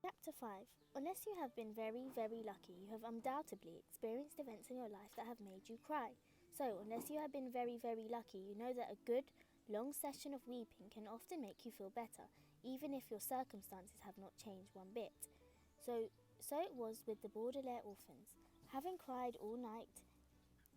Chapter 5. Unless you have been very, very lucky, you have undoubtedly experienced events in your life that have made you cry. So, unless you have been very, very lucky, you know that a good, long session of weeping can often make you feel better, even if your circumstances have not changed one bit. So it was with the Baudelaire orphans. Having cried all night,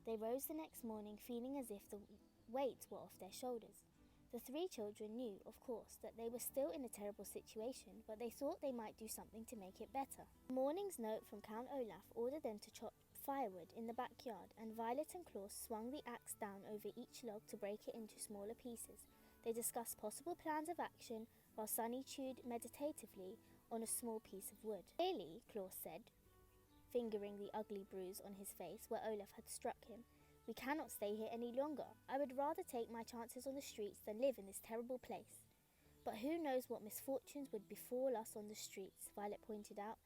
they rose the next morning feeling as if the weights were off their shoulders. The three children knew, of course, that they were still in a terrible situation, but they thought they might do something to make it better. The morning's note from Count Olaf ordered them to chop firewood in the backyard, and Violet and Klaus swung the axe down over each log to break it into smaller pieces. They discussed possible plans of action, while Sunny chewed meditatively on a small piece of wood. "Clearly," Klaus said, fingering the ugly bruise on his face where Olaf had struck him, "we cannot stay here any longer. I would rather take my chances on the streets than live in this terrible place." "But who knows what misfortunes would befall us on the streets," Violet pointed out.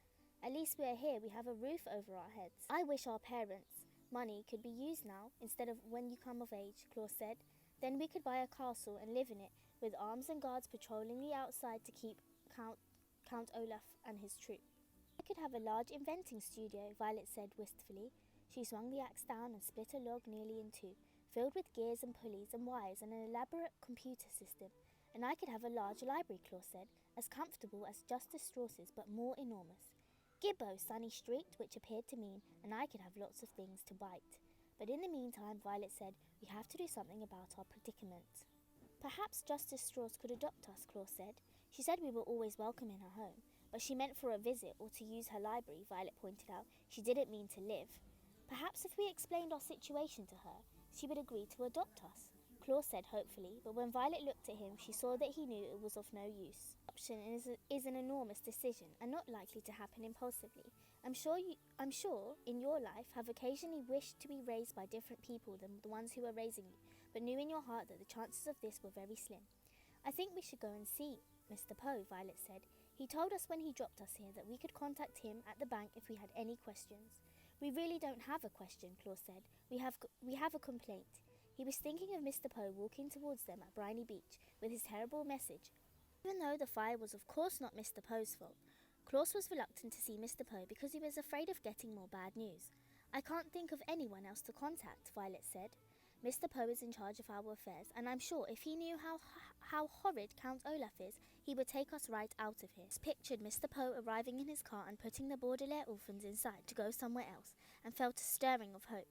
"At least we are here, we have a roof over our heads." "I wish our parents' money could be used now, instead of when you come of age," Klaus said. "Then we could buy a castle and live in it, with arms and guards patrolling the outside to keep Count Olaf and his troop." "I could have a large inventing studio," Violet said wistfully. She swung the axe down and split a log nearly in two, filled with gears and pulleys and wires and an elaborate computer system. "And I could have a large library," Klaus said, "as comfortable as Justice Strauss's, but more enormous." "Gibbo," Sunny shrieked, which appeared to mean, "and I could have lots of things to bite." "But in the meantime," Violet said, "we have to do something about our predicament." "Perhaps Justice Strauss could adopt us," Klaus said. "She said we were always welcome in her home, but she meant for a visit or to use her library," Violet pointed out. "She didn't mean to live." "Perhaps if we explained our situation to her, she would agree to adopt us," Klaus said hopefully, but when Violet looked at him, she saw that he knew it was of no use. Adoption is an enormous decision, and not likely to happen impulsively. I'm sure in your life have occasionally wished to be raised by different people than the ones who were raising you, but knew in your heart that the chances of this were very slim. "I think we should go and see Mr. Poe," Violet said. "He told us when he dropped us here that we could contact him at the bank if we had any questions." "We really don't have a question," Klaus said. We have a complaint." He was thinking of Mr. Poe walking towards them at Briny Beach with his terrible message. Even though the fire was of course not Mr. Poe's fault, Klaus was reluctant to see Mr. Poe because he was afraid of getting more bad news. "I can't think of anyone else to contact," Violet said. "Mr. Poe is in charge of our affairs, and I'm sure if he knew how horrid Count Olaf is, he would take us right out of here." He pictured Mr. Poe arriving in his car and putting the Baudelaire orphans inside to go somewhere else, and felt a stirring of hope.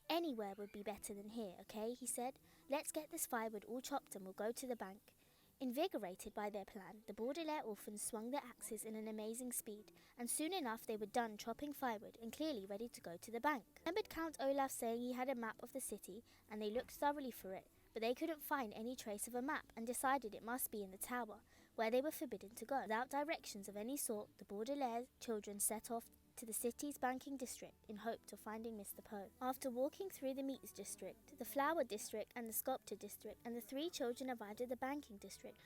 "Anywhere would be better than here, okay?" he said. "Let's get this firewood all chopped and we'll go to the bank." Invigorated by their plan, the Baudelaire orphans swung their axes in an amazing speed, and soon enough they were done chopping firewood and clearly ready to go to the bank. Remembered Count Olaf saying he had a map of the city, and they looked thoroughly for it, but they couldn't find any trace of a map and decided it must be in the tower, where they were forbidden to go. Without directions of any sort, the Baudelaire children set off to the city's banking district in hope of finding Mr. Poe. After walking through the meats district, the flower district and the sculpture district, and the three children arrived at the banking district,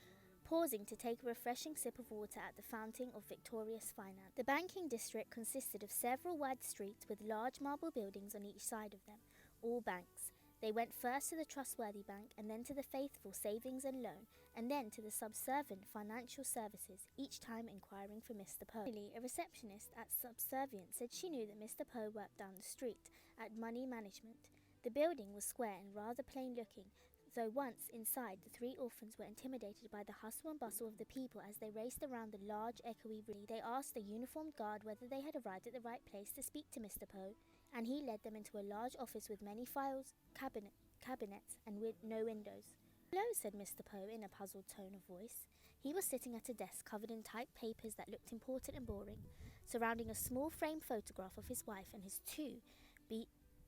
pausing to take a refreshing sip of water at the fountain of victorious finance. The banking district consisted of several wide streets with large marble buildings on each side of them, all banks. They went first to the trustworthy bank, and then to the faithful savings and loan, and then to the subservient financial services, each time inquiring for Mr. Poe. Finally, a receptionist at Subservient said she knew that Mr. Poe worked down the street at Money Management. The building was square and rather plain-looking, though once inside, the three orphans were intimidated by the hustle and bustle of the people as they raced around the large, echoey room. They asked the uniformed guard whether they had arrived at the right place to speak to Mr. Poe, and he led them into a large office with many files, cabinets, and with no windows. "Hello," said Mr. Poe in a puzzled tone of voice. He was sitting at a desk covered in typed papers that looked important and boring, surrounding a small framed photograph of his wife, and his two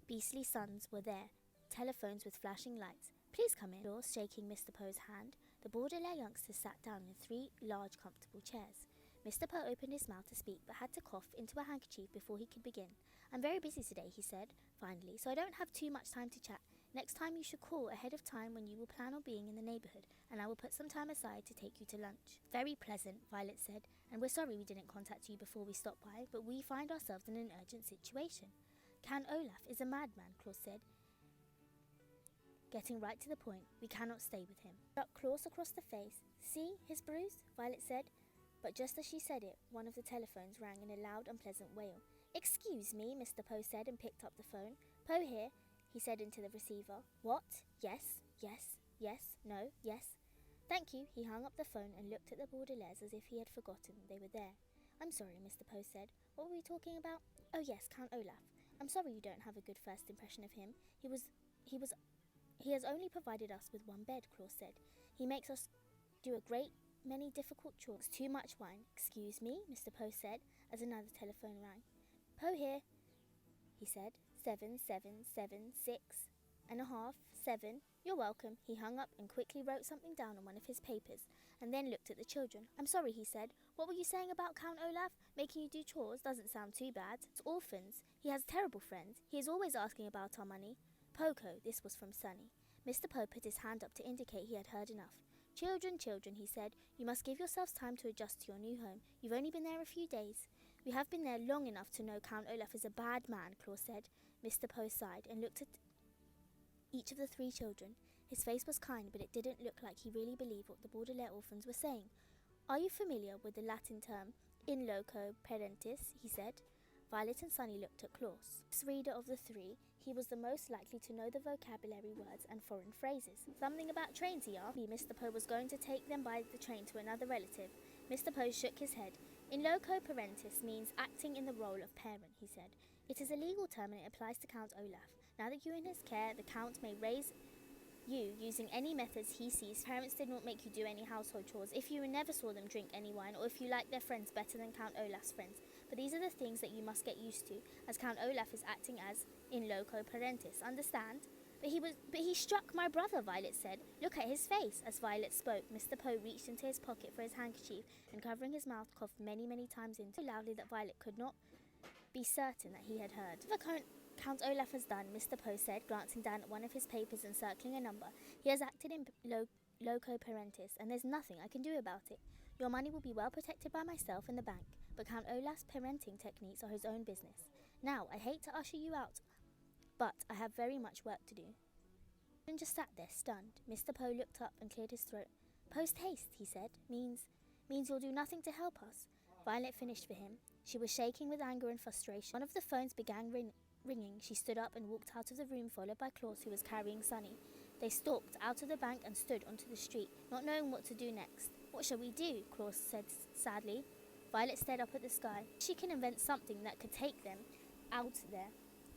beastly sons were there, telephones with flashing lights. "Please come in," Klaus, shaking Mr. Poe's hand. The Baudelaire youngsters sat down in three large, comfortable chairs. Mr. Poe opened his mouth to speak, but had to cough into a handkerchief before he could begin. "I'm very busy today," he said, finally, "so I don't have too much time to chat. Next time you should call ahead of time when you will plan on being in the neighborhood, and I will put some time aside to take you to lunch." "Very pleasant," Violet said, "and we're sorry we didn't contact you before we stopped by, but we find ourselves in an urgent situation." "Count Olaf is a madman," Klaus said, getting right to the point. "We cannot stay with him." Struck Klaus across the face. "See, his bruise?" Violet said. But just as she said it, one of the telephones rang in a loud, unpleasant wail. "Excuse me," Mr. Poe said and picked up the phone. "Poe here," he said into the receiver. "What? Yes, yes, yes, no, yes. Thank you." He hung up the phone and looked at the Baudelaires as if he had forgotten they were there. "I'm sorry," Mr. Poe said. "What were we talking about? Oh yes, Count Olaf. I'm sorry you don't have a good first impression of him. He has only provided us with one bed," Claus said. "He makes us do a great many difficult chores. Too much wine." "Excuse me," Mr. Poe said, as another telephone rang. "Poe here," he said. 7, 7, 7, 6 and a half, 7. "You're welcome." He hung up and quickly wrote something down on one of his papers, and then looked at the children. "I'm sorry," he said. "What were you saying about Count Olaf? Making you do chores doesn't sound too bad. It's orphans. He has terrible friends. He is always asking about our money." "Poco," this was from Sonny. Mr. Poe put his hand up to indicate he had heard enough. "Children, children," he said, "you must give yourselves time to adjust to your new home. You've only been there a few days." "We have been there long enough to know Count Olaf is a bad man," Claus said. Mr. Poe sighed and looked at each of the 3 children. His face was kind, but it didn't look like he really believed what the Baudelaire orphans were saying. "Are you familiar with the Latin term in loco parentis?" he said. Violet and Sunny looked at Claus. This reader of the 3, he was the most likely to know the vocabulary words and foreign phrases. "Something about trains," he asked. Mr. Poe was going to take them by the train to another relative. Mr. Poe shook his head. "In loco parentis means acting in the role of parent," he said. "It is a legal term and it applies to Count Olaf. Now that you are in his care, the Count may raise you using any methods he sees. Parents did not make you do any household chores, if you never saw them drink any wine, or if you liked their friends better than Count Olaf's friends. But these are the things that you must get used to, as Count Olaf is acting as in loco parentis. Understand?" But he struck my brother," Violet said. "Look at his face." As Violet spoke, Mr. Poe reached into his pocket for his handkerchief and, covering his mouth, coughed many, many times so loudly that Violet could not be certain that he had heard. "Whatever Count Olaf has done," Mr. Poe said, glancing down at one of his papers and circling a number, "he has acted in loco parentis, and there's nothing I can do about it. Your money will be well protected by myself and the bank, but Count Olaf's parenting techniques are his own business. Now, I hate to usher you out, but I have very much work to do." And just sat there, stunned. Mr. Poe looked up and cleared his throat. "Post haste," he said, means you'll do nothing to help us." Violet finished for him. She was shaking with anger and frustration. One of the phones began ringing. She stood up and walked out of the room, followed by Claus, who was carrying Sunny. They stalked out of the bank and stood onto the street, not knowing what to do next. "What shall we do?" Claus said sadly. Violet stared up at the sky. She can invent something that could take them out there.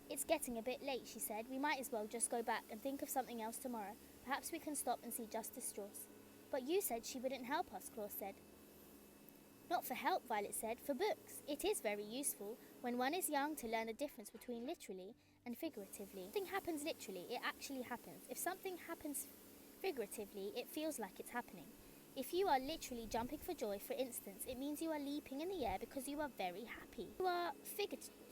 "It's getting a bit late," she said. "We might as well just go back and think of something else tomorrow. Perhaps we can stop and see Justice Strauss." "But you said she wouldn't help us," Claus said. "Not for help," Violet said, "for books. It is very useful when one is young to learn the difference between literally and figuratively. If something happens literally, it actually happens. If something happens figuratively, it feels like it's happening. If you are literally jumping for joy, for instance, it means you are leaping in the air because you are very happy. If you are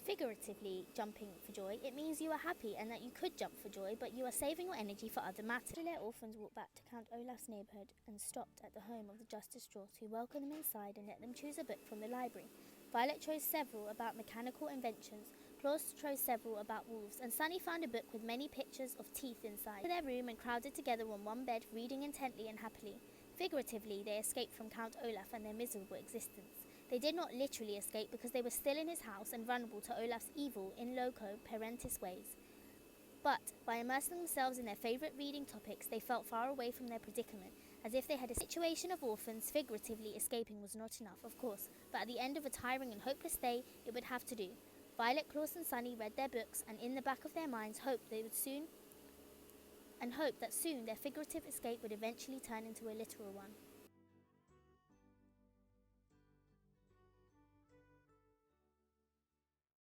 figuratively jumping for joy, it means you are happy and that you could jump for joy, but you are saving your energy for other matters." The Baudelaire orphans walked back to Count Olaf's neighbourhood and stopped at the home of the Justice Strauss, who welcomed them inside and let them choose a book from the library. Violet chose several about mechanical inventions, Claus chose several about wolves, and Sunny found a book with many pictures of teeth inside. They went to their room and crowded together on one bed, reading intently and happily. Figuratively, they escaped from Count Olaf and their miserable existence. They did not literally escape because they were still in his house and vulnerable to Olaf's evil, in loco parentis ways. But by immersing themselves in their favourite reading topics, they felt far away from their predicament, as if they had a situation of orphans. Figuratively escaping was not enough, of course, but at the end of a tiring and hopeless day, it would have to do. Violet, Claus and Sunny read their books, and in the back of their minds hoped that soon their figurative escape would eventually turn into a literal one.